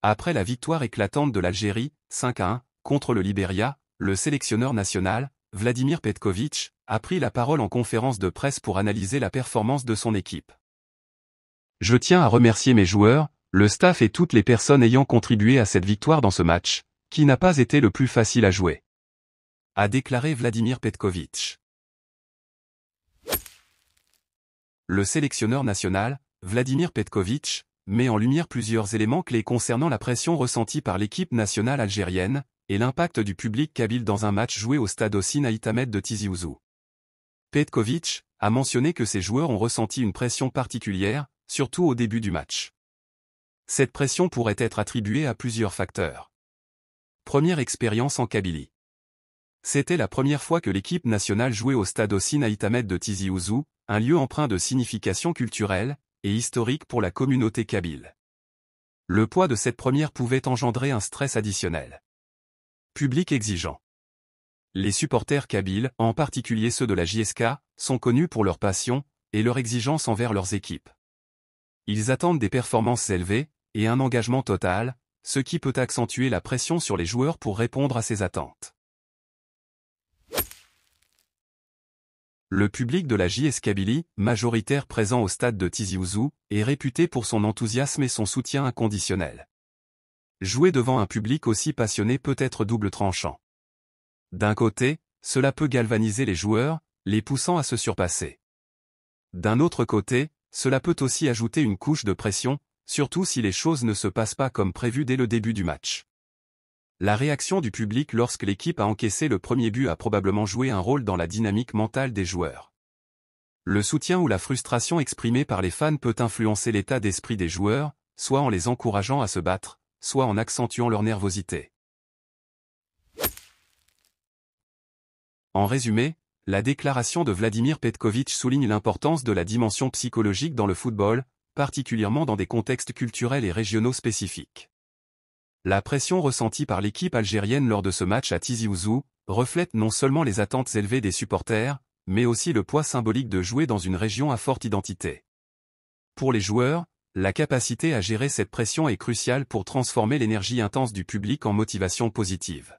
Après la victoire éclatante de l'Algérie, 5-1, contre le Libéria, le sélectionneur national, Vladimir Petković, a pris la parole en conférence de presse pour analyser la performance de son équipe. Je tiens à remercier mes joueurs, le staff et toutes les personnes ayant contribué à cette victoire dans ce match, qui n'a pas été le plus facile à jouer, a déclaré Vladimir Petković. Le sélectionneur national, Vladimir Petković, met en lumière plusieurs éléments clés concernant la pression ressentie par l'équipe nationale algérienne, et l'impact du public kabyle dans un match joué au stade Hossein Ait Ahmed de Tizi Ouzou. Petković a mentionné que ses joueurs ont ressenti une pression particulière, surtout au début du match. Cette pression pourrait être attribuée à plusieurs facteurs. Première expérience en Kabylie. C'était la première fois que l'équipe nationale jouait au stade Hossein Ait Ahmed de Tizi Ouzou, un lieu empreint de signification culturelle et historique pour la communauté kabyle. Le poids de cette première pouvait engendrer un stress additionnel. Public exigeant. Les supporters kabyles, en particulier ceux de la JSK, sont connus pour leur passion et leur exigence envers leurs équipes. Ils attendent des performances élevées et un engagement total, ce qui peut accentuer la pression sur les joueurs pour répondre à ces attentes. Le public de la JS Kabylie, majoritaire présent au stade de Tizi Ouzou, est réputé pour son enthousiasme et son soutien inconditionnel. Jouer devant un public aussi passionné peut être double tranchant. D'un côté, cela peut galvaniser les joueurs, les poussant à se surpasser. D'un autre côté, cela peut aussi ajouter une couche de pression, surtout si les choses ne se passent pas comme prévu dès le début du match. La réaction du public lorsque l'équipe a encaissé le premier but a probablement joué un rôle dans la dynamique mentale des joueurs. Le soutien ou la frustration exprimée par les fans peut influencer l'état d'esprit des joueurs, soit en les encourageant à se battre, soit en accentuant leur nervosité. En résumé, la déclaration de Vladimir Petković souligne l'importance de la dimension psychologique dans le football, particulièrement dans des contextes culturels et régionaux spécifiques. La pression ressentie par l'équipe algérienne lors de ce match à Tizi Ouzou reflète non seulement les attentes élevées des supporters, mais aussi le poids symbolique de jouer dans une région à forte identité. Pour les joueurs, la capacité à gérer cette pression est cruciale pour transformer l'énergie intense du public en motivation positive.